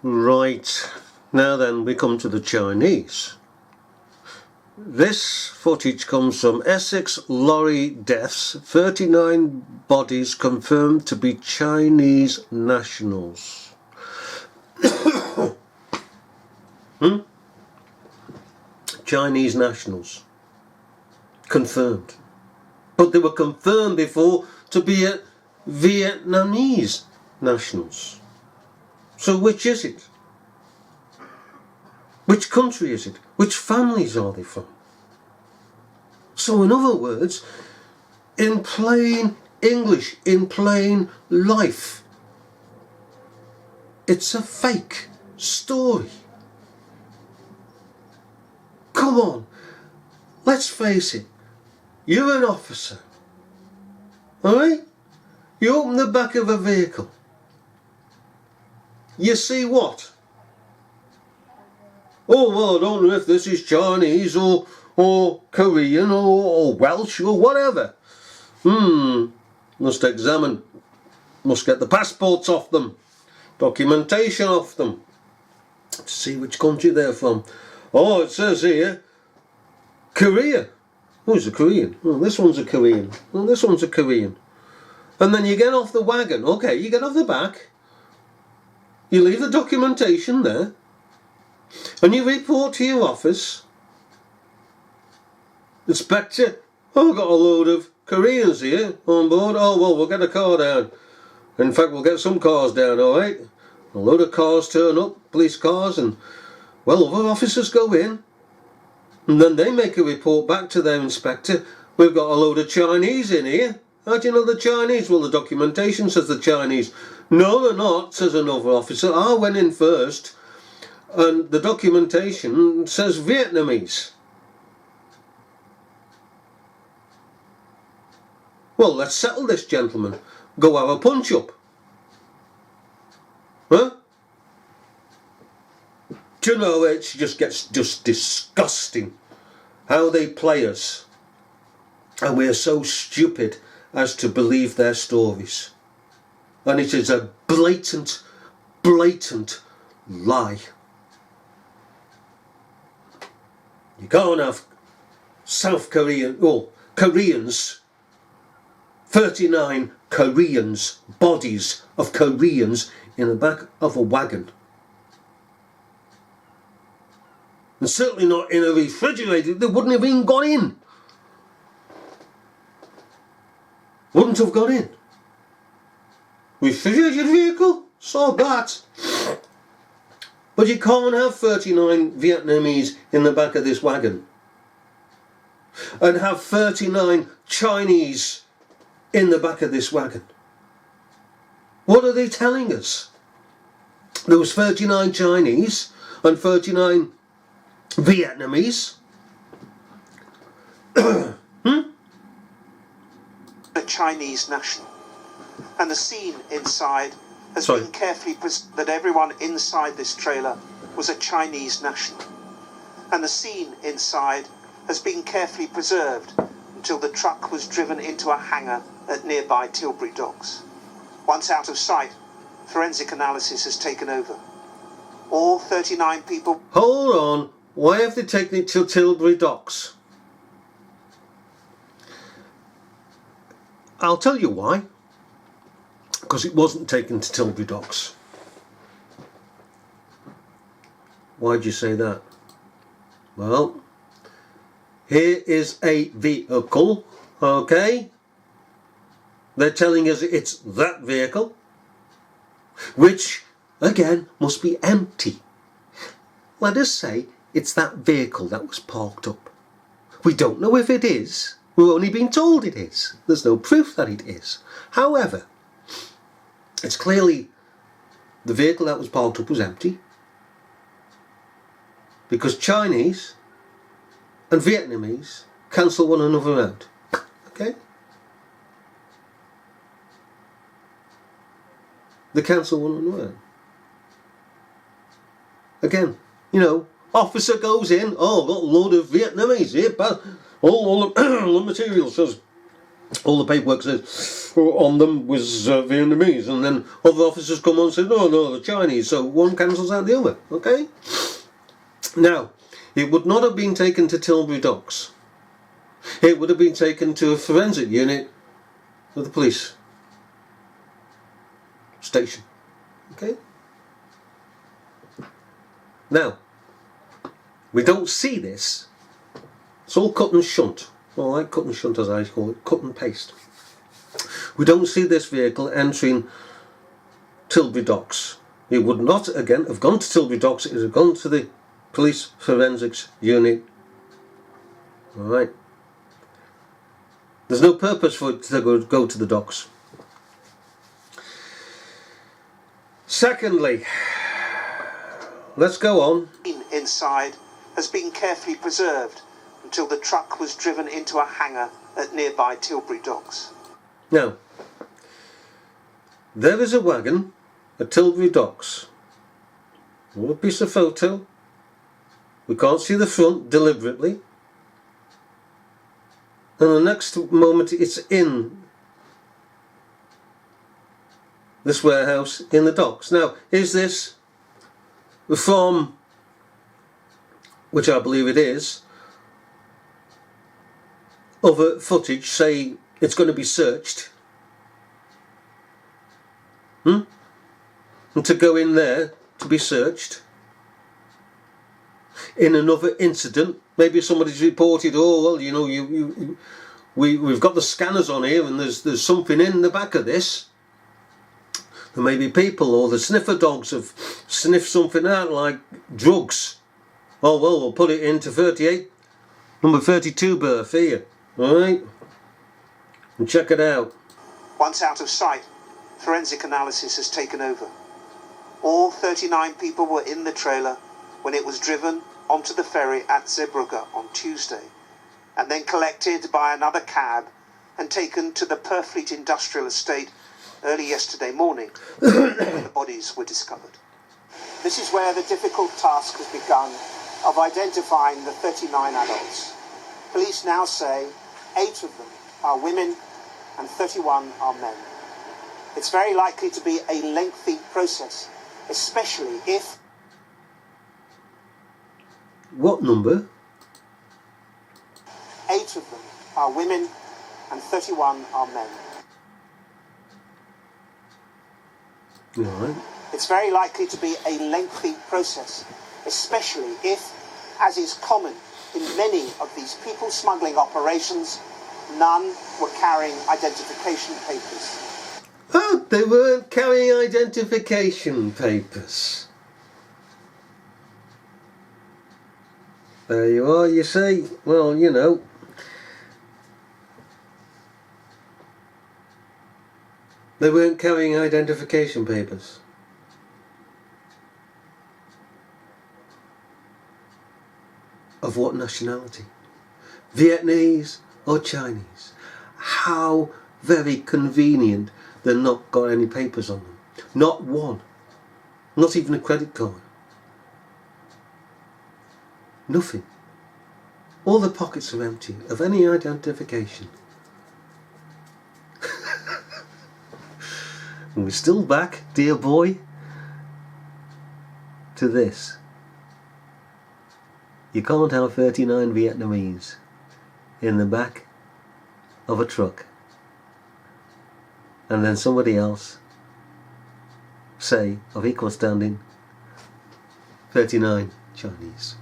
Right, now then we come to the Chinese. This footage comes from Essex lorry deaths, 39 bodies confirmed to be Chinese nationals. Chinese nationals. Confirmed. But they were confirmed before to be Vietnamese nationals. So which is it? Which country is it? Which families are they from? So in other words, in plain English, in plain life, it's a fake story. Come on, let's face it, you're an officer, alright? You open the back of a vehicle. You see what? Oh, well, I don't know if this is Chinese or Korean or Welsh or whatever. Must examine, must get the passports off them, documentation off them, to see which country they're from. Oh, it says here, Korea. Who's a Korean? Oh, this one's a Korean. Oh, this one's a Korean. And then you get off the wagon. Okay, you get off the back. You leave the documentation there. And you report to your office. Inspector, oh, I've got a load of Koreans here on board. Oh, well, we'll get a car down. In fact, we'll get some cars down, alright? A load of cars turn up, police cars, and, well, other officers go in. And then they make a report back to their inspector. We've got a load of Chinese in here. How do you know the Chinese? Well, the documentation says the Chinese. No, they're not, says another officer. I went in first, and the documentation says Vietnamese. Well, let's settle this, gentlemen. Go have a punch-up. Huh? Do you know, it just gets disgusting how they play us. And we are so stupid as to believe their stories. And it is a blatant lie. You can't have South Korean, or Koreans, 39 Koreans, bodies of Koreans in the back of a wagon. And certainly not in a refrigerator. They wouldn't have even got in. Wouldn't have got in. Refrigerated vehicle? So that. But you can't have 39 Vietnamese in the back of this wagon. And have 39 Chinese in the back of this wagon. What are they telling us? There was 39 Chinese and 39 Vietnamese. A Chinese national, and the scene inside has been carefully that everyone inside this trailer was a Chinese national, and the scene inside has been carefully preserved until the truck was driven into a hangar at nearby Tilbury Docks. Once out of sight, forensic analysis has taken over. All 39 people... Hold on, why have they taken it to Tilbury Docks? I'll tell you why. Because it wasn't taken to Tilbury Docks. Why'd you say that? Well, here is a vehicle, okay? They're telling us it's that vehicle, which, again, must be empty. Let us say it's that vehicle that was parked up. We don't know if it is. We've only been told it is. There's no proof that it is. However, it's clearly the vehicle that was parked up was empty, because Chinese and Vietnamese cancel one another out. Okay? They cancel one another out. Again, you know, officer goes in, oh, got a load of Vietnamese here, but all the material says all the paperwork says on them was Vietnamese, and then other officers come on and say, no, the Chinese, so one cancels out the other, okay? Now, it would not have been taken to Tilbury Docks. It would have been taken to a forensic unit of the police station, okay? Now, we don't see this. It's all cut and shunt. Well, like cut and shunt, as I call it, cut and paste. We don't see this vehicle entering Tilbury Docks. It would not, again, have gone to Tilbury Docks. It would have gone to the police forensics unit. Alright. There's no purpose for it to go to the docks. Secondly, let's go on. Inside has been carefully preserved until the truck was driven into a hangar at nearby Tilbury Docks. Now, there is a wagon at Tilbury Docks. All a piece of photo. We can't see the front deliberately. And the next moment it's in this warehouse in the docks. Now, is this from, which I believe it is, other footage, say it's going to be searched, and to go in there to be searched in another incident? Maybe somebody's reported, oh well, you know, we've got the scanners on here and there's something in the back of this. There may be people, or the sniffer dogs have sniffed something out like drugs. Oh well, we'll put it into 38, number 32 berth here, alright? And check it out. Once out of sight, forensic analysis has taken over. All 39 people were in the trailer when it was driven onto the ferry at Zeebrugge on Tuesday, and then collected by another cab and taken to the Purfleet Industrial Estate early yesterday morning, where the bodies were discovered. This is where the difficult task has begun of identifying the 39 adults. Police now say 8 of them are women and 31 are men. It's very likely to be a lengthy process, especially if... What number? 8 of them are women and 31 are men. Right. It's very likely to be a lengthy process, especially if, as is common in many of these people smuggling operations, none were carrying identification papers. Oh, they weren't carrying identification papers. There you are, you say, well, you know. They weren't carrying identification papers. Of what nationality? Vietnamese or Chinese? How very convenient they've not got any papers on them. Not one. Not even a credit card. Nothing. All the pockets are empty of any identification. And we're still back, dear boy, to this. You can't have 39 Vietnamese in the back of a truck and then somebody else say, of equal standing, 39 Chinese.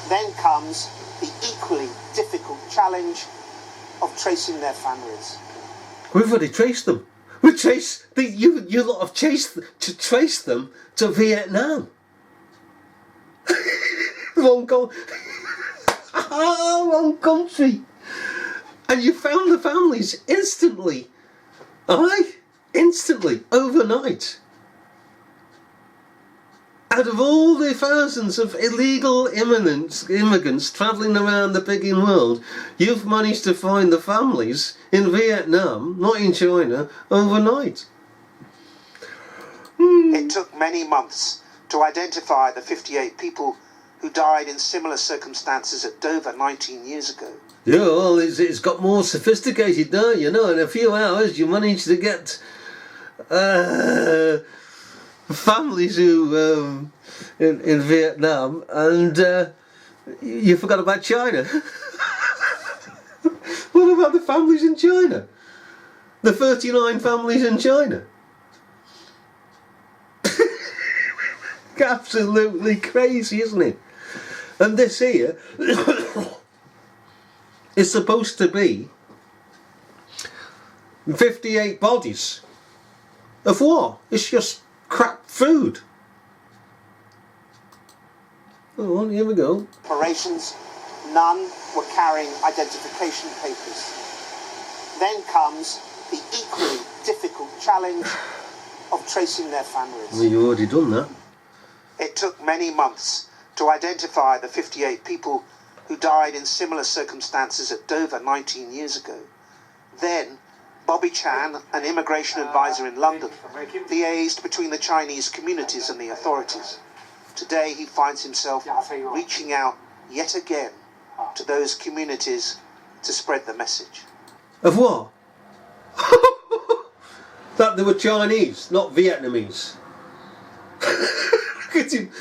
Then comes the equally difficult challenge of tracing their families. We've already traced them. We traced you lot have to trace them to Vietnam. Wrong country. And you found the families instantly. Alright? Instantly, overnight. Out of all the thousands of illegal immigrants travelling around the pigging world, you've managed to find the families in Vietnam, not in China, overnight. It took many months to identify the 58 people who died in similar circumstances at Dover 19 years ago. Yeah, well, it's got more sophisticated now, you know. In a few hours you manage to get families who in Vietnam, and you forgot about China. What about the families in China? The 39 families in China? Absolutely crazy, isn't it? And this here is supposed to be 58 bodies. Of what? It's just crap food. Oh, well, here we go. Operations, none were carrying identification papers. Then comes the equally difficult challenge of tracing their families. Well, you've already done that. It took many months to identify the 58 people who died in similar circumstances at Dover 19 years ago. Then, Bobby Chan, an immigration advisor in London, liaised between the Chinese communities and the authorities. Today he finds himself reaching out yet again to those communities to spread the message. Of what? That they were Chinese, not Vietnamese. Look at him.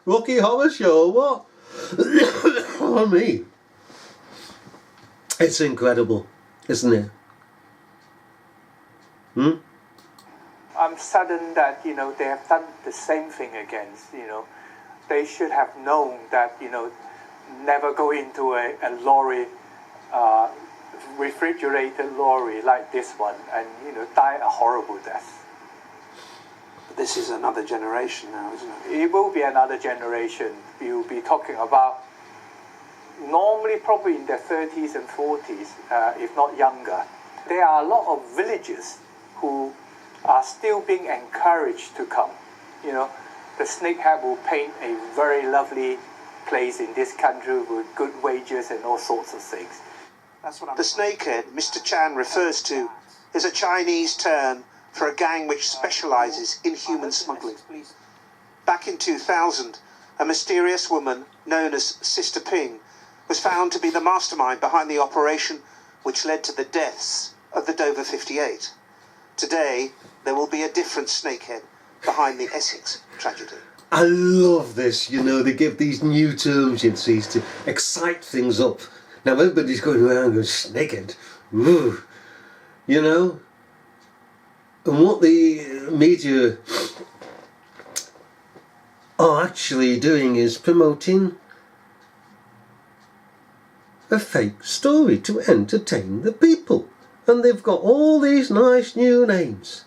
Rocky Horror Show, what? Oh, me. It's incredible, isn't it? I'm saddened that, you know, they have done the same thing again, you know. They should have known that, you know, never go into a lorry, refrigerated lorry like this one and, you know, die a horrible death. But this is another generation now, isn't it? It will be another generation. You'll be talking about normally probably in their 30s and 40s, if not younger. There are a lot of villagers who are still being encouraged to come. You know, the snakehead will paint a very lovely place in this country with good wages and all sorts of things. The snakehead Mr. Chan refers to is a Chinese term for a gang which specialises in human smuggling. Back in 2000, a mysterious woman known as Sister Ping was found to be the mastermind behind the operation which led to the deaths of the Dover 58. Today, there will be a different snakehead behind the Essex tragedy. I love this, you know, they give these new terms, you see, to excite things up. Now everybody's going around going, snakehead, ooh, you know. And what the media are actually doing is promoting a fake story to entertain the people. And they've got all these nice new names.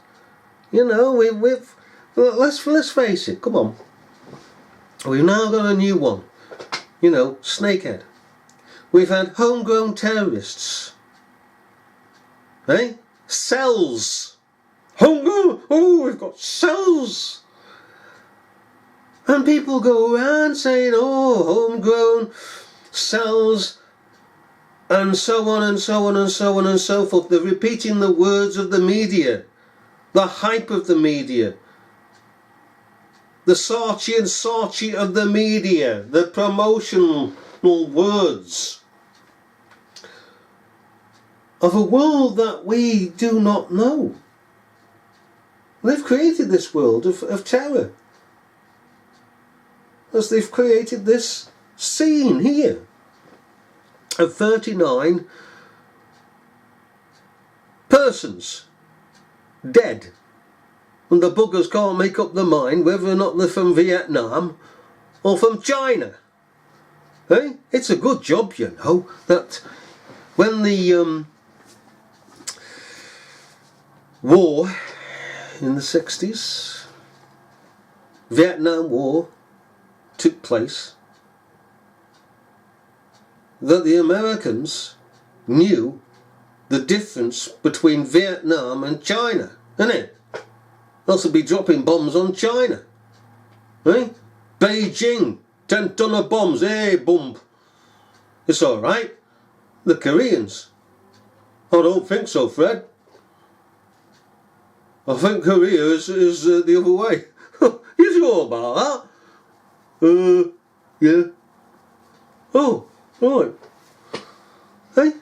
You know, let's face it, come on. We've now got a new one. You know, snakehead. We've had homegrown terrorists. Eh? Cells. Homegrown. Oh, we've got cells. And people go around saying, oh, homegrown cells, and so on and so on and so on and so forth. They're repeating the words of the media, the hype of the media, the Saatchi and Saatchi of the media, the promotional words of a world that we do not know. They've created this world of terror, as they've created this scene here of 39 persons dead, and the buggers can't make up their mind whether or not they're from Vietnam or from China. Hey? It's a good job, you know, that when the war in the 60s, Vietnam War, took place, that the Americans knew the difference between Vietnam and China, innit? Else they'd be dropping bombs on China. Eh? Beijing, 10-ton of bombs, hey, boom. It's alright. The Koreans, I don't think so, Fred. I think Korea is the other way. He's sure about that? Yeah. Oh, right. Hey?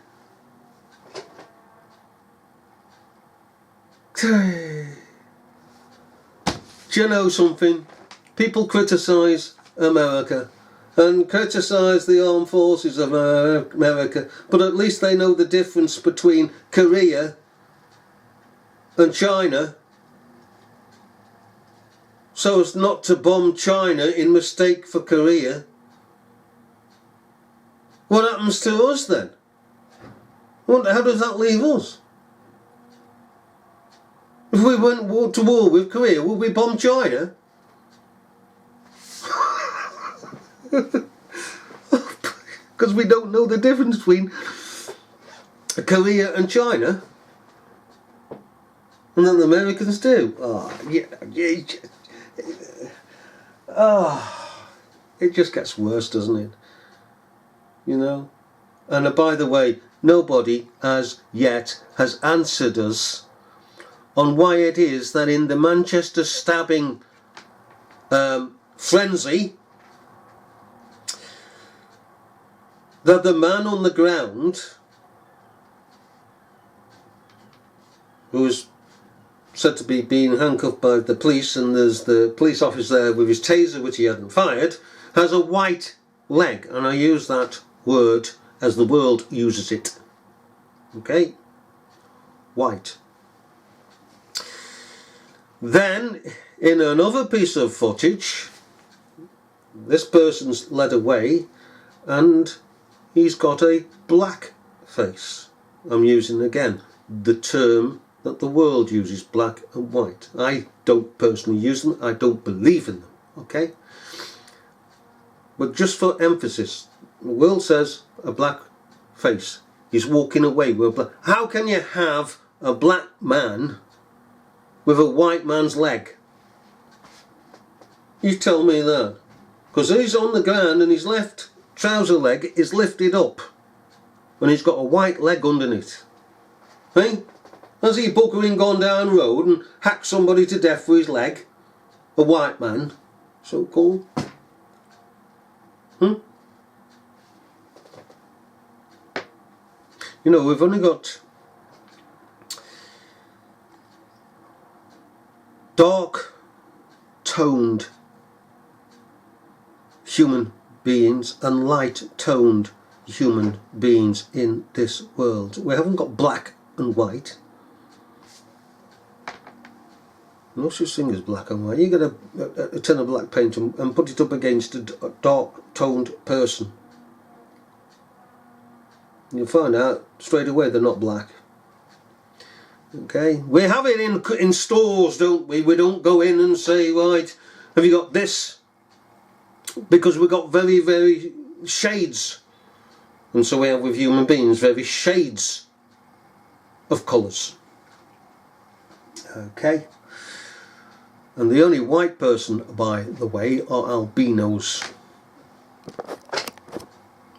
Do you know something? People criticise America and criticise the armed forces of America, but at least they know the difference between Korea and China, so as not to bomb China in mistake for Korea. What happens to us then? How does that leave us? If we went to war with Korea, would we bomb China? Because we don't know the difference between Korea and China. And then the Americans do. It just gets worse, doesn't it? You know? And by the way, nobody as yet has answered us on why it is that in the Manchester stabbing frenzy, that the man on the ground, who was said to be being handcuffed by the police, and there's the police officer there with his taser, which he hadn't fired, has a white leg. And I use that word as the world uses it. Okay? White. Then, in another piece of footage, this person's led away and he's got a black face. I'm using again the term that the world uses, black and white. I don't personally use them, I don't believe in them, okay? But just for emphasis, the world says a black face. He's walking away with a black. How can you have a black man with a white man's leg? You tell me that. Because he's on the ground and his left trouser leg is lifted up and he's got a white leg underneath. Hey? Has he buggering gone down the road and hacked somebody to death for his leg? A white man, so called. You know, we've only got dark toned human beings and light toned human beings in this world. We haven't got black and white. No such thing as black and white. You get a tin of black paint and put it up against a dark toned person. You'll find out straight away they're not black. Okay, we have it in stores, don't we? We don't go in and say, right, have you got this? Because we've got very, very shades. And so we have with human beings very shades of colours. Okay. And the only white person, by the way, are albinos.